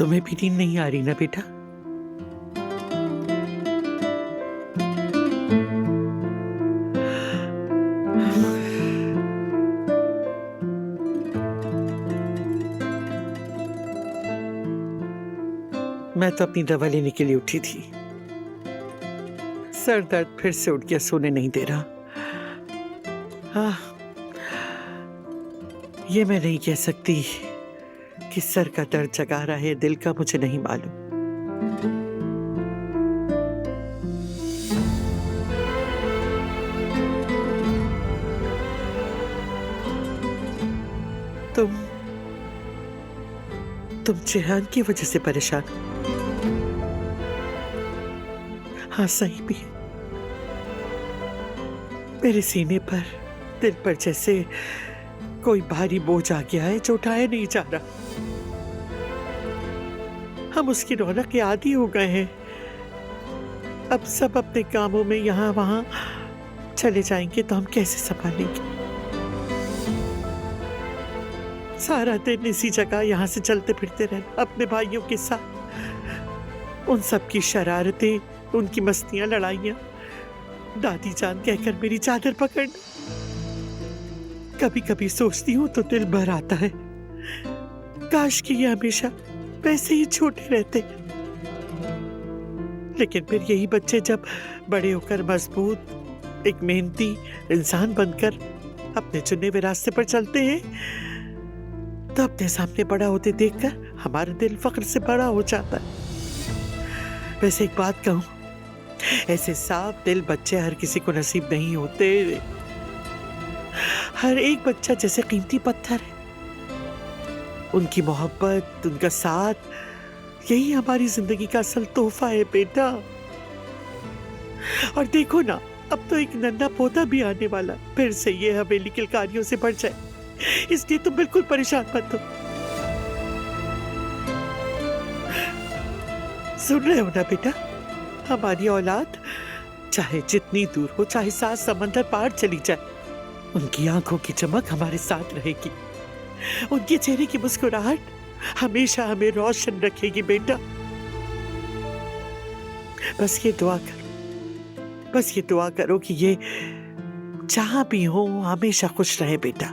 तुम्हें भी नींद नहीं आ रही ना बेटा? मैं तो अपनी दवा लेने के लिए उठी थी। सर दर्द फिर से उठ गया, सोने नहीं दे रहा। हाँ, ये मैं नहीं कह सकती कि सर का दर्द जगा रहा है, दिल का मुझे नहीं मालूम। तुम चिहान की वजह से परेशान हो? हाँ सही भी है। मेरे सीने पर, दिल पर जैसे कोई भारी बोझ आ गया है जो उठाया नहीं जा रहा। हम उसकी रौनक के आदी हो गए हैं। अब सब अपने कामों में यहाँ वहां चले जाएंगे तो हम कैसे संभालेंगे? सारा दिन इसी जगह यहाँ से चलते फिरते रहना अपने भाइयों के साथ। उन सब की शरारतें, उनकी मस्तियां, लड़ाइयां, दादी जान कहकर मेरी चादर पकड़ना। कभी कभी सोचती हूँ तो दिल भर आता है, काश कि ये हमेशा वैसे ही छोटे रहते। लेकिन फिर यही बच्चे जब बड़े होकर मजबूत, एक मेहनती इंसान बनकर अपने चुने हुए रास्ते पर चलते हैं, तो अपने सामने बड़ा होते देखकर हमारा दिल फख्र से बड़ा हो जाता है। वैसे एक बात कहूं, ऐसे साफ दिल बच्चे हर किसी को नसीब नहीं होते। हर एक बच्चा जैसे कीमती पत्थर है। उनकी मोहब्बत, उनका साथ, यही हमारी जिंदगी का असल तोहफा है बेटा। और देखो ना, अब तो एक नन्हा पौधा भी आने वाला, फिर से ये हवेली किलकारियों से भर जाए, इसलिए तुम बिल्कुल परेशान मत हो। सुन रहे हो ना बेटा, हमारी औलाद चाहे जितनी दूर हो, चाहे 7 समंदर पार चली जाए, उनकी आंखों की चमक हमारे साथ रहेगी। उनके चेहरे की मुस्कुराहट हमेशा हमें रोशन रखेगी बेटा। बस ये दुआ करो कि ये जहां भी हो हमेशा खुश रहे बेटा।